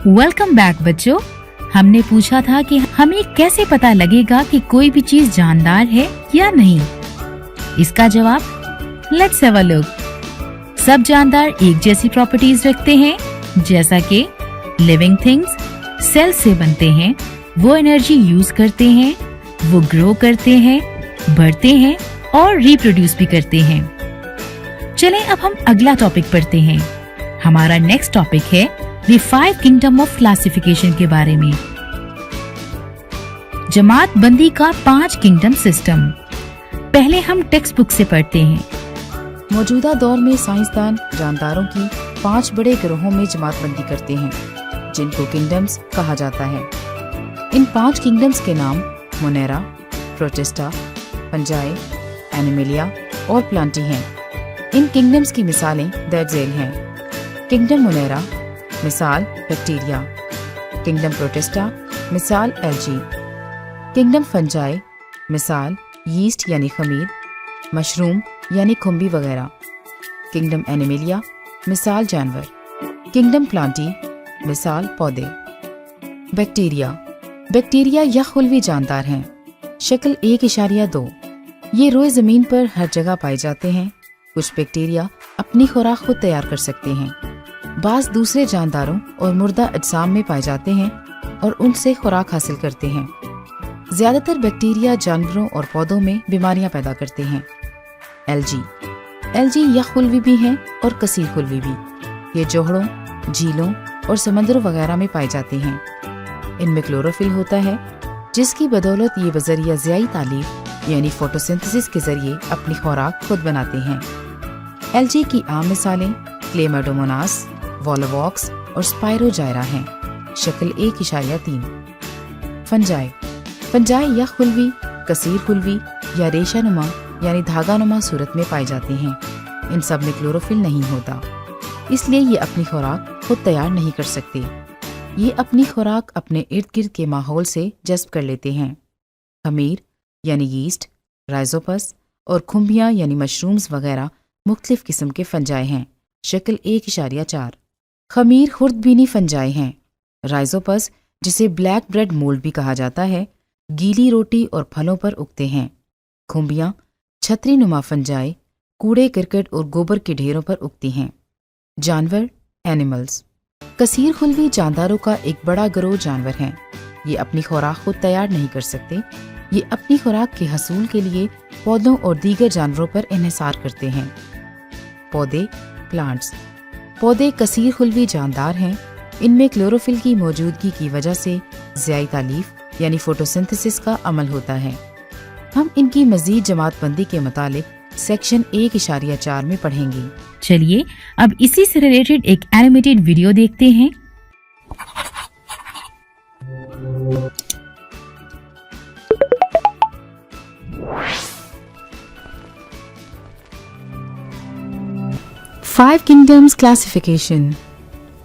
Welcome back बच्चों। हमने पूछा था कि हमें कैसे पता लगेगा कि कोई भी चीज जानदार है या नहीं। इसका जवाब लेट्स हैव अ लुक। सब जानदार एक जैसी प्रॉपर्टीज रखते हैं, जैसा कि लिविंग थिंग्स सेल से बनते हैं, वो एनर्जी यूज करते हैं, वो ग्रो करते हैं, बढ़ते हैं और रिप्रोड्यूस भी करते हैं। चलें अब हम अगला टॉपिक पढ़ते हैं। हमारा नेक्स्ट टॉपिक है द 5 किंगडम ऑफ क्लासिफिकेशन के बारे में। जमात बंदी का 5 किंगडम सिस्टम। पहले हम टेक्स्ट बुक से पढ़ते हैं। मौजूदा दौर में साइंसदान जानदारों की 5 बड़े ग्रोहों में जमात बंदी करते हैं, जिनको किंगडम्स कहा जाता है। इन 5 किंगडम्स के नाम मोनेरा, प्रोटिस्टा, फंजाई, एनिमेलिया और प्लांटी हैं। इन किंगडम्स की मिसालें दर्ज झेल हैं। किंगडम मोनेरा मिसाल बैक्टीरिया, किंगडम प्रोटिस्टा मिसाल एल्गी, किंगडम फंजाई मिसाल यीस्ट यानी खमीर, मशरूम यानी खुम्बी वगैरह, किंगडम एनिमेलिया मिसाल जानवर, किंगडम प्लांटी मिसाल पौधे। बैक्टीरिया या खुलवी जानदार हैं। शक्ल 1.2। ये रोए ज़मीन पर हर जगह पाए जाते हैं। कुछ बैक्टीरिया अपनी खुराक खुद तैयार कर सकते हैं। बाज़ दूसरे जानदारों और मुर्दा अजसाम में पाए जाते हैं और उनसे खुराक हासिल करते हैं। ज़्यादातर जानवरों और पौधों में बीमारियां पैदा करते हैं। एल्गी या खुलवी भी हैं और कसीर खुलवी भी। ये जोहड़ों, झीलों और समंदरों वगैरह में पाए जाते हैं। इनमें क्लोरोफिल होता है, जिसकी बदौलत ये बजरिया ज़ियाई तालीफ यानी फोटोसिंथेसिस के जरिए अपनी खुराक खुद बनाते हैं। एल्गी की आम मिसालें क्लेमाडोमोनास, वॉलोवॉक्स और स्पायरोजायरा हैं। शक्ल 1.3। फंजाई या खुलवी कसीर खुलवी या रेशानुमा यानी धागानुमा सूरत में पाए जाते हैं। इन सब में क्लोरोफिल नहीं होता, इसलिए ये अपनी खुराक खुद तैयार नहीं कर सकते। ये अपनी खुराक अपने इर्द गिर्द के माहौल से जज्ब कर लेते हैं। खमीर यानी यीस्ट, राइजोपस और खुम्बियाँ यानी मशरूम्स वगैरह मुख्तलिफ किस्म के फंजाई हैं। शक्ल 1.4। खमीर खुर्दबीनी फंजाई हैं। राइजोपस, जिसे ब्लैक ब्रेड मोल्ड भी कहा जाता है, गीली रोटी और फलों पर उगते हैं। खुम्बियाँ छतरी नुमा फंजाई कूड़े करकट और गोबर के ढेरों पर उगती हैं। जानवर एनिमल्स। कसीर खुलवी जानदारों का एक बड़ा गिरोह जानवर हैं। ये अपनी खुराक खुद तैयार नहीं कर सकते। ये अपनी खुराक के हसूल के लिए पौधों और दीगर जानवरों पर इन्हिसार करते हैं। पौधे प्लांट्स। पौधे कसीर खुलवी जानदार हैं। इनमें क्लोरोफिल की मौजूदगी की वजह से ज़ियाई तालीफ यानी फोटोसिंथेसिस का अमल होता है। हम इनकी मजीद जमात बंदी के मुतालिक सेक्शन 1.4 में पढ़ेंगे। चलिए अब इसी से रिलेटेड एक एनिमेटेड वीडियो देखते हैं। Five kingdoms classification.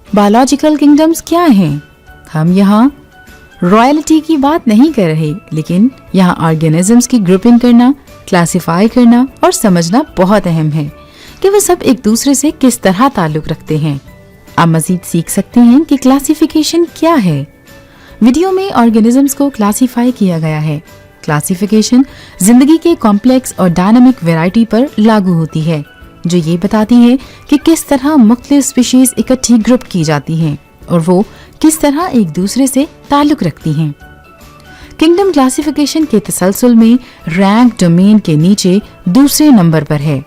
Biological kingdoms क्या हैं? हम यहाँ रॉयल्टी की बात नहीं कर रहे, लेकिन यहाँ ऑर्गेनिजम्स की ग्रुपिंग करना, क्लासिफाई करना और समझना बहुत अहम है कि वे सब एक दूसरे से किस तरह ताल्लुक रखते हैं। आप मजीद सीख सकते हैं कि क्लासिफिकेशन क्या है। वीडियो में ऑर्गेनिजम्स को क्लासिफाई किया गया है। क्लासिफिकेशन जिंदगी के कॉम्प्लेक्स और डायनामिक वैरायटी पर लागू होती है, जो ये बताती है कि किस तरह मुख्तलिफ स्पीशीज इकट्ठी ग्रुप की जाती हैं और वो किस तरह एक दूसरे से ताल्लुक रखती हैं। किंगडम क्लासिफिकेशन के तसलसल में रैंक डोमेन के नीचे दूसरे नंबर पर है।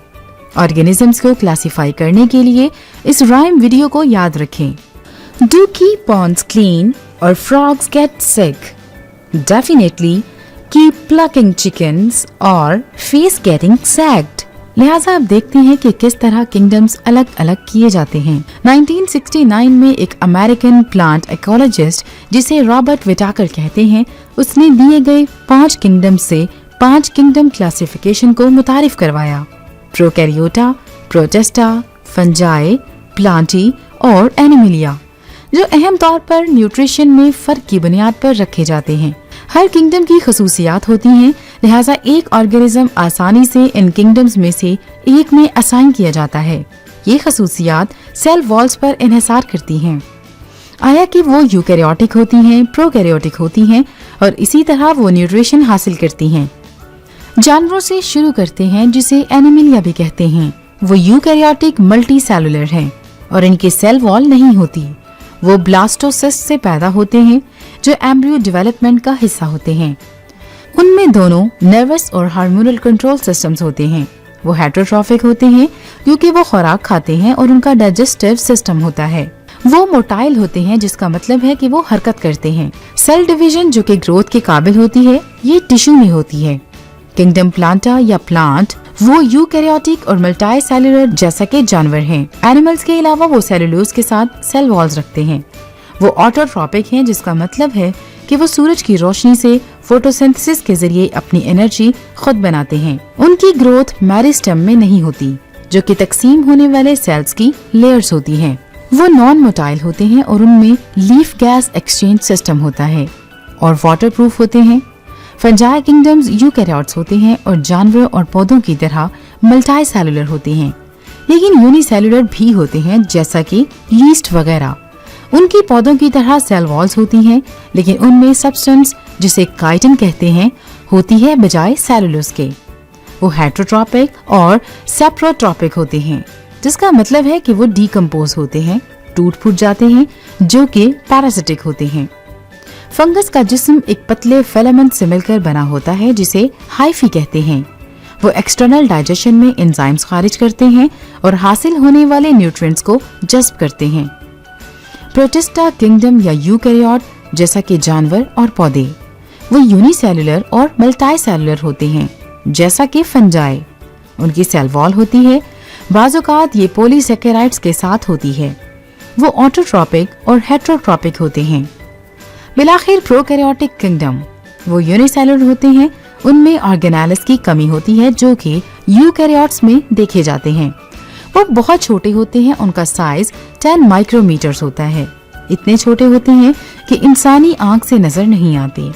ऑर्गेनिजम्स को क्लासिफाई करने के लिए इस राइम वीडियो को याद रखें। डू कीप पॉन्ड्स क्लीन और frogs get sick? Definitely keep plucking chickens और फेस गेटिंग सैग्ड। लिहाजा आप देखते हैं कि किस तरह किंगडम्स अलग अलग किए जाते हैं। 1969 में एक अमेरिकन प्लांट इकोलॉजिस्ट, जिसे रॉबर्ट विटाकर कहते हैं, उसने दिए गए 5 किंगडम से 5 किंगडम क्लासिफिकेशन को मुतारिफ करवाया। प्रोकैरियोटा, प्रोटिस्टा, फंजाई, प्लांटी और एनिमेलिया, जो अहम तौर पर न्यूट्रिशन में फर्क की बुनियाद पर रखे जाते हैं। हर किंगडम की खसूसियात होती हैं, लिहाजा एक ऑर्गेनिज्म आसानी से इन किंगडम्स में से एक में असाइन किया जाता है। ये खसूसियात सेल वॉल्स पर इन्हिसार करती हैं। आया कि वो यूकैरियोटिक होती हैं, प्रोकैरियोटिक होती हैं और इसी तरह वो न्यूट्रिशन हासिल करती हैं। जानवरों से शुरू करते हैं जिसे एनिमलिया भी कहते हैं। वो यूकैरियोटिक मल्टी सेलुलर हैं और इनकी सेल वॉल नहीं होती। वो ब्लास्टोसिस्ट से पैदा होते हैं जो एम्ब्रियो डेवलपमेंट का हिस्सा होते हैं। उनमें दोनों नर्वस और हार्मोनल कंट्रोल सिस्टम्स होते हैं। वो हेटेरोट्रॉफिक होते हैं क्योंकि वो खुराक खाते हैं और उनका डाइजेस्टिव सिस्टम होता है। वो मोटाइल होते हैं जिसका मतलब है कि वो हरकत करते हैं। सेल डिवीजन जो कि ग्रोथ के काबिल होती है ये टिश्यू में होती है। किंगडम प्लांटा या प्लांट वो यूकैरियोटिक और मल्टी सेलुलर जैसा के जानवर हैं। एनिमल्स के अलावा वो सेलुलोज के साथ सेल वॉल्स रखते हैं। वो ऑटोट्रॉपिक हैं जिसका मतलब है कि वो सूरज की रोशनी से फोटोसिंथेसिस के जरिए अपनी एनर्जी खुद बनाते हैं। उनकी ग्रोथ मेरिस्टेम में नहीं होती जो कि तकसीम होने वाले सेल्स की लेयर्स होती हैं। वो नॉन मोटाइल होते हैं और उनमें लीफ गैस एक्सचेंज सिस्टम होता है और वाटर प्रूफ होते हैं। फंजाई किंगडम्स यूकैरियोट्स होते हैं और जानवरों और पौधों की तरह मल्टी सेलुलर होते हैं, लेकिन यूनिसेलुलर भी होते हैं जैसा कि लीस्ट वगैरह। उनकी पौधों की तरह सेल वॉल्स होती हैं, लेकिन उनमें सब्सटेंस जिसे काइटिन कहते हैं होती है बजाय सेलुलोज के। वो हेटेरोट्रॉपिक और सेप्रोट्रॉपिक होते हैं जिसका मतलब है कि वो डीकम्पोज होते हैं, टूट फूट जाते हैं, जो कि पैरासिटिक होते हैं। फंगस का जिस्म एक पतले फिलामेंट से मिलकर बना होता है जिसे हाइफी कहते हैं। वो एक्सटर्नल डाइजेशन में एंजाइम्स खारिज करते हैं और हासिल होने वाले न्यूट्रिएंट्स को जज्ब करते हैं। प्रोटिस्टा किंगडम या यूकैरियोट जैसा कि जानवर और पौधे वो यूनिसेलुलर और मल्टी सेलुलर होते हैं जैसा कि फंजाई। उनकी सेल वॉल होती है, बाज़ औक़ात ये पॉलीसेकेराइड्स के साथ होती है। वो ऑटोट्रॉपिक और हेटेरोट्रॉपिक होते हैं। बिलाखिर प्रोकैरियोटिक किंगडम वो यूनिसेलुलर होते हैं। उनमें ऑर्गेनेल्स की कमी होती है जो कि यूकैरियोट्स में देखे जाते हैं। वो बहुत छोटे होते हैं, उनका साइज 10 माइक्रोमीटर्स होता है। इतने छोटे होते हैं कि इंसानी आंख से नजर नहीं आते।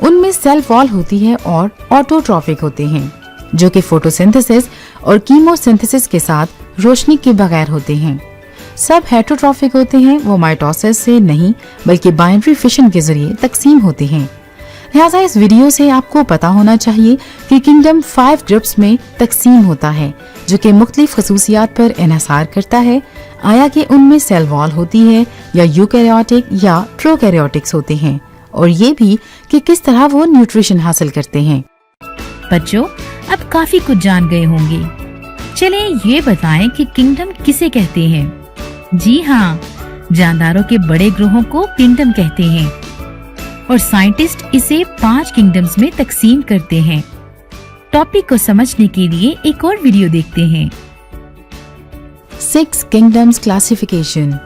उनमें सेल वॉल होती है और ऑटोट्रॉपिक होते हैं जो कि फोटोसिंथेसिस और कीमोसिंथेसिस के साथ रोशनी के बगैर होते हैं। सब हेटेरोट्रॉपिक होते हैं, वो माइटोसिस से नहीं बल्कि बाइनरी फिशन के जरिए तकसीम होते हैं। लिहाजा इस वीडियो से आपको पता होना चाहिए कि किंगडम 5 ग्रुप्स में तकसीम होता है जो कि मुख्तलिफ खसूसियात पर इन्हसार करता है। आया कि उनमें सेल वॉल होती है या यूकैरियोटिक या प्रोकैरियोटिक्स होते हैं, और ये भी कि किस तरह वो न्यूट्रिशन हासिल करते हैं। बच्चों अब काफी कुछ जान गए होंगे। चले ये बताएं कि किंगडम किसे कहते हैं। जी हाँ, जानदारों के बड़े ग्रोहों को किंगडम कहते हैं और साइंटिस्ट इसे 5 किंगडम्स में तकसीम करते हैं। टॉपिक को समझने के लिए एक और वीडियो देखते हैं। 6 किंगडम्स क्लासिफिकेशन।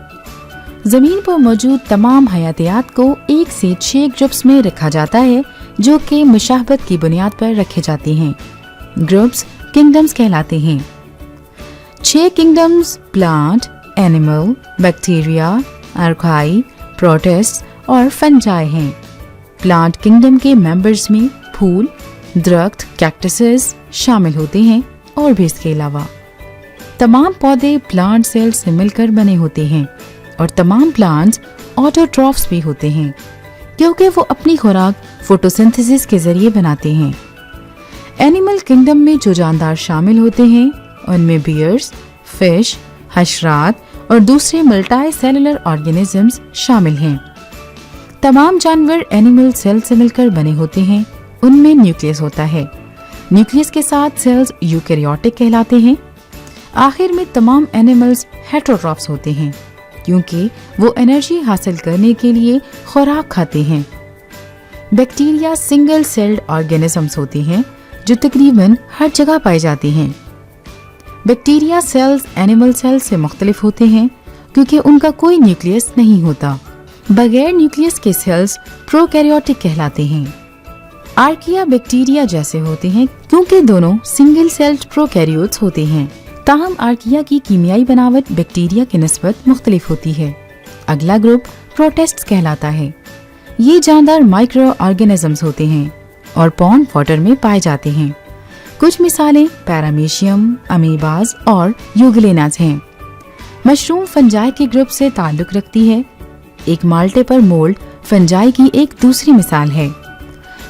जमीन पर मौजूद तमाम हयातियात को 1 से 6 ग्रुप्स में रखा जाता है जो कि मुशाहबत की बुनियाद पर रखे जाते हैं। ग्रुप्स किंगडम्स कहलाते हैं। 6 kingdoms plant, animal, bacteria, archaea, protist और फंजाई हैं। प्लांट किंगडम के मेंबर्स में फूल, दरख्त, कैक्टसेस शामिल होते हैं और भी इसके अलावा तमाम पौधे प्लांट सेल से मिलकर बने होते हैं और तमाम प्लांट्स ऑटोट्रॉफ्स भी होते हैं क्योंकि वो अपनी खुराक फोटोसिंथेसिस के जरिए बनाते हैं। एनिमल किंगडम में जो जानदार शामिल होते हैं उनमें बियर्स, फिश, हशरात और दूसरे मल्टी सेलुलर ऑर्गेनिजम्स शामिल हैं। तमाम जानवर एनिमल सेल से मिलकर बने होते हैं। उनमें न्यूक्लियस होता है। न्यूक्लियस के साथ सेल्स यूकैरियोटिक कहलाते हैं। आखिर में तमाम एनिमल्स हेटेरोट्रॉफ्स होते हैं क्योंकि वो एनर्जी हासिल करने के लिए खुराक खाते हैं। बैक्टीरिया सिंगल सेल्ड ऑर्गेनिजम्स होते हैं जो तकरीबन हर जगह पाए जाते हैं। बैक्टीरिया सेल्स एनिमल सेल्स से मुख्तलिफ होते हैं क्योंकि उनका कोई न्यूक्लियस नहीं होता। बगैर न्यूक्लियस के सेल्स प्रोकैरियोटिक कहलाते हैं। आर्किया बैक्टीरिया जैसे होते हैं क्योंकि दोनों सिंगल सेल्ड प्रोकैरियोट्स होते हैं। ताहम आर्किया की कीमियाई बनावट बैक्टीरिया की निस्बत मुख्तलिफ होती है। अगला ग्रुप प्रोटिस्ट्स कहलाता है। ये जानदार माइक्रो ऑर्गेनिजम्स होते हैं और पॉन्ड वाटर में पाए जाते हैं। कुछ मिसालें पैरामीशियम, अमीबाज और यूग्लेनास हैं। मशरूम फंजाई के ग्रुप से ताल्लुक रखती है। एक माल्टे पर मोल्ड फंजाई की एक दूसरी मिसाल है।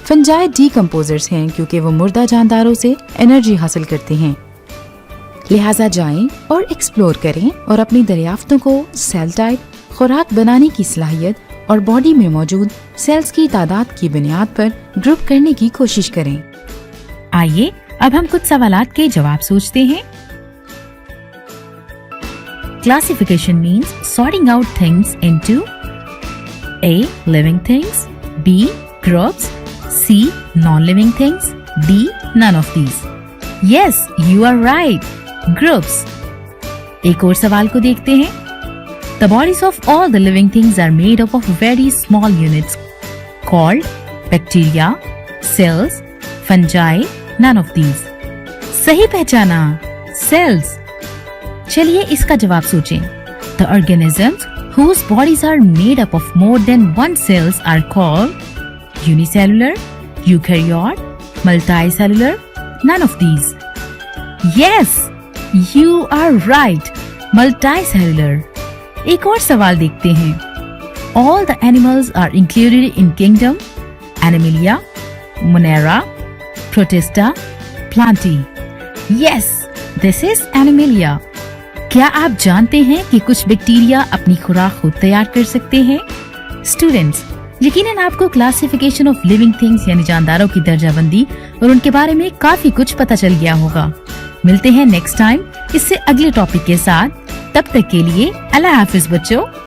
फंजाई डीकम्पोजर्स हैं क्योंकि वो मुर्दा जानदारों से एनर्जी हासिल करते हैं। लिहाजा जाएं और एक्सप्लोर करें और अपनी दरियाफ्तों को सेल टाइप, खुराक बनाने की सलाहियत और बॉडी में मौजूद सेल्स की तादाद की बुनियाद पर ग्रुप करने की कोशिश करें। आइए अब हम कुछ सवालात के जवाब सोचते हैं। Classification means sorting out things into A. living things, B. groups, C. non-living things, D. none of these. Yes, you are right. Groups. एक और सवाल को देखते हैं। The bodies of all the living things are made up of very small units called bacteria, cells, fungi, none of these. सही पहचाना, cells. चलिए इसका जवाब सोचें। The organisms whose bodies are made up of more than one cells are called unicellular, eukaryote, multicellular, none of these. Yes, you are right. Multicellular. एक और सवाल देखते हैं। All the animals are included in kingdom Animalia, Monera, Protista, Plantae. Yes, this is Animalia. क्या आप जानते हैं कि कुछ बैक्टीरिया अपनी खुराक खुद तैयार कर सकते हैं? स्टूडेंट्स, यकीनन आपको क्लासिफिकेशन ऑफ लिविंग थिंग्स यानी जानदारों की दर्जाबंदी और उनके बारे में काफी कुछ पता चल गया होगा। मिलते हैं नेक्स्ट टाइम इससे अगले टॉपिक के साथ। तब तक के लिए अल्लाह हाफिज बच्चों।